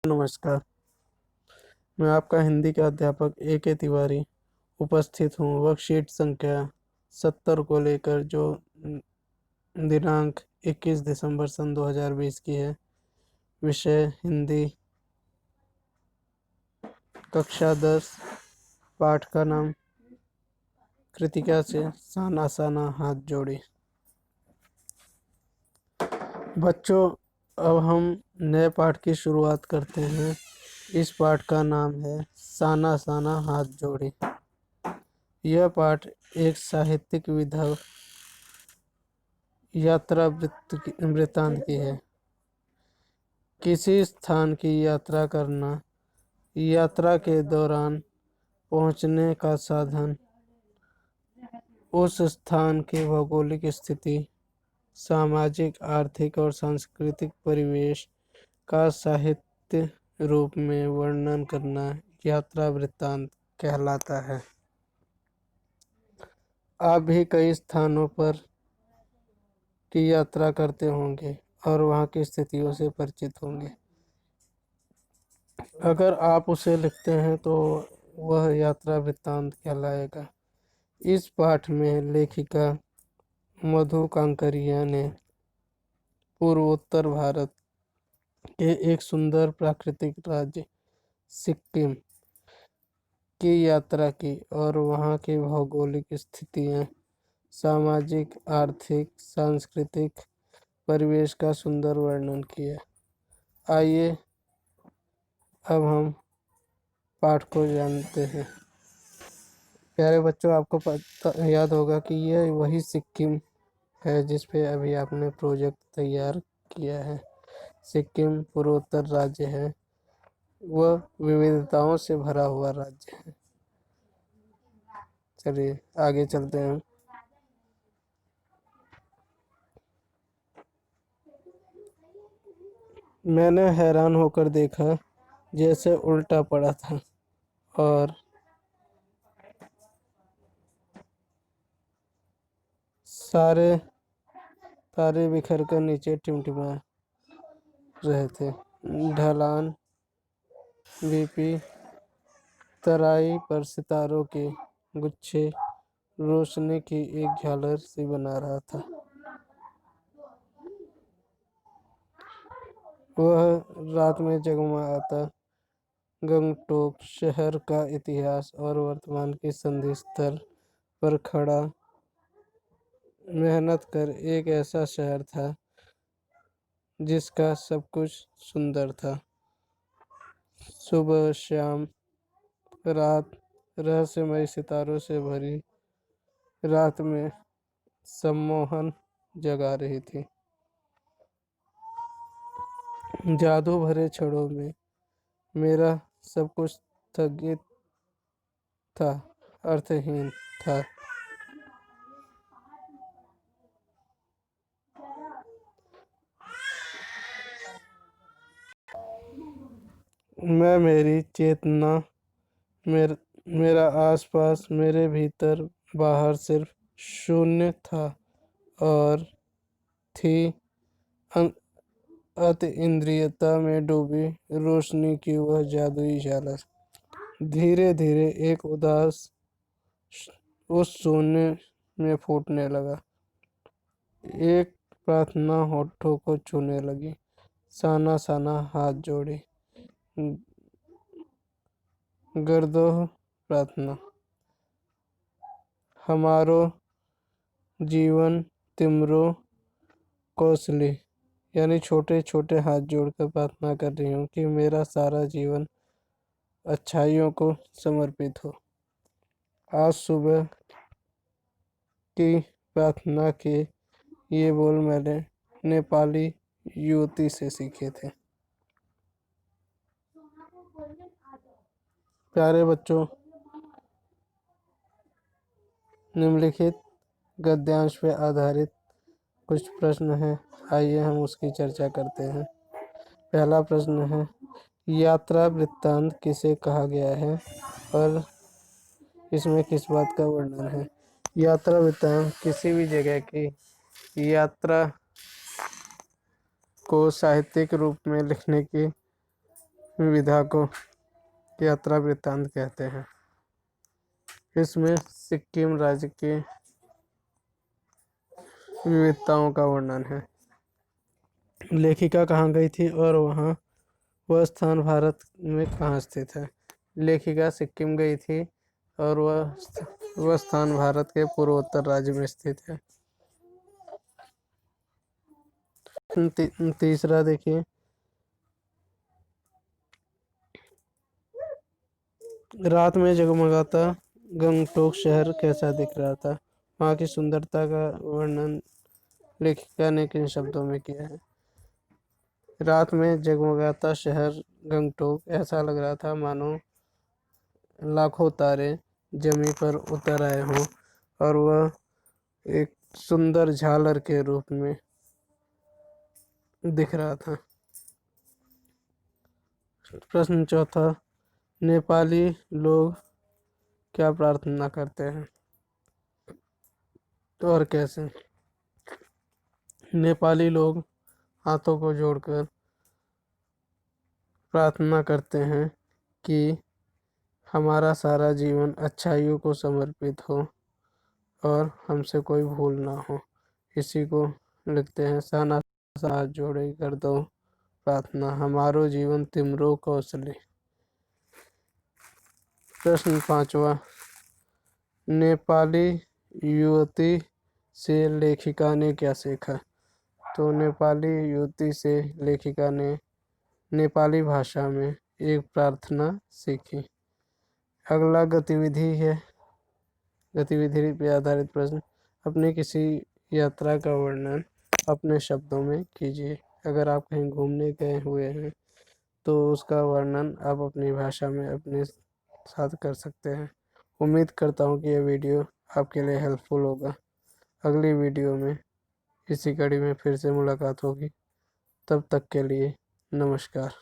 नमस्कार। मैं आपका हिंदी का अध्यापक ए तिवारी उपस्थित हूँ वर्कशीट संख्या 70 को लेकर, जो दिनांक 21 दिसंबर सन 2020 की है। विषय हिंदी, कक्षा 10, पाठ का नाम कृतिका से साना साना हाथ जोड़ी। बच्चों, अब हम नए पाठ की शुरुआत करते हैं। इस पाठ का नाम है साना साना हाथ जोड़ी। यह पाठ एक साहित्यिक विधा यात्रा वृत्तांत की है। किसी स्थान की यात्रा करना, यात्रा के दौरान पहुंचने का साधन, उस स्थान की भौगोलिक स्थिति, सामाजिक, आर्थिक और सांस्कृतिक परिवेश का साहित्य रूप में वर्णन करना यात्रा वृत्तांत कहलाता है। आप भी कई स्थानों पर की यात्रा करते होंगे और वहाँ की स्थितियों से परिचित होंगे। अगर आप उसे लिखते हैं तो वह यात्रा वृत्तांत कहलाएगा। इस पाठ में लेखिका मधु कांकरिया ने पूर्वोत्तर भारत के एक सुंदर प्राकृतिक राज्य सिक्किम की यात्रा की और वहाँ की भौगोलिक स्थितियाँ, सामाजिक, आर्थिक, सांस्कृतिक परिवेश का सुंदर वर्णन किया। आइए अब हम पाठ को जानते हैं। प्यारे बच्चों, आपको याद होगा कि यह वही सिक्किम है जिस पे अभी आपने प्रोजेक्ट तैयार किया है। सिक्किम पूर्वोत्तर राज्य है, वह विविधताओं से भरा हुआ राज्य है। चलिए आगे चलते हैं। मैंने हैरान होकर देखा जैसे उल्टा पड़ा था और सारे तारे बिखर कर नीचे टिमटिमा रहे थे। ढलान, बीपी, तराई पर सितारों के गुच्छे रोशनी की एक झालर सी बना रहा था। वह रात में जगमगाता गंगटोक शहर का इतिहास और वर्तमान की संधि स्थल पर खड़ा मेहनत कर एक ऐसा शहर था जिसका सब कुछ सुंदर था। सुबह, शाम, रात रहस्यमय सितारों से भरी रात में सम्मोहन जगा रही थी। जादू भरे क्षणों में मेरा सब कुछ स्थगित था, अर्थहीन था। मैं, मेरी चेतना, मेरा आसपास, मेरे भीतर बाहर सिर्फ शून्य था और थी अति इंद्रियता में डूबी रोशनी की वह जादुई झालर। धीरे धीरे एक उदास उस शून्य में फूटने लगा। एक प्रार्थना होठों को छूने लगी। साना साना हाथ जोड़ी। गर्दोह प्रार्थना। हमारो जीवन तिमरो कौशली, यानी छोटे छोटे हाथ जोड़कर प्रार्थना कर रही हूँ कि मेरा सारा जीवन अच्छाइयों को समर्पित हो। आज सुबह की प्रार्थना के ये बोल मैंने नेपाली युवती से सीखे थे। प्यारे बच्चों, निम्नलिखित गद्यांश पे आधारित कुछ प्रश्न हैं। आइए हम उसकी चर्चा करते हैं। पहला प्रश्न है, यात्रा वृत्तांत किसे कहा गया है और इसमें किस बात का वर्णन है। यात्रा वृत्तांत किसी भी जगह की यात्रा को साहित्यिक रूप में लिखने की विधा को यात्रा वृत्तांत कहते हैं। इसमें सिक्किम राज्य की विविधताओं का वर्णन है। लेखिका कहाँ गई थी और वह स्थान भारत में कहाँ स्थित है। लेखिका सिक्किम गई थी और वह स्थान भारत के पूर्वोत्तर राज्य में स्थित है। तीसरा देखिए, रात में जगमगाता गंगटोक शहर कैसा दिख रहा था। वहाँ की सुंदरता का वर्णन लेखिका ने किन शब्दों में किया है। रात में जगमगाता शहर गंगटोक ऐसा लग रहा था मानो लाखों तारे जमीन पर उतर आए हों और वह एक सुंदर झालर के रूप में दिख रहा था। प्रश्न चौथा, नेपाली लोग क्या प्रार्थना करते हैं और कैसे। नेपाली लोग हाथों को जोड़कर प्रार्थना करते हैं कि हमारा सारा जीवन अच्छाइयों को समर्पित हो और हमसे कोई भूल ना हो। इसी को लिखते हैं, साना हाथ जोड़े कर दो प्रार्थना, हमारो जीवन तिमरो कौशले। प्रश्न पांचवा, नेपाली युवती से लेखिका ने क्या सीखा। तो नेपाली युवती से लेखिका ने नेपाली भाषा में एक प्रार्थना सीखी। अगला गतिविधि पे आधारित प्रश्न, अपनी किसी यात्रा का वर्णन अपने शब्दों में कीजिए। अगर आप कहीं घूमने गए हुए हैं तो उसका वर्णन आप अपनी भाषा में अपने साथ कर सकते हैं। उम्मीद करता हूँ कि यह वीडियो आपके लिए हेल्पफुल होगा। अगली वीडियो में इसी कड़ी में फिर से मुलाकात होगी। तब तक के लिए नमस्कार।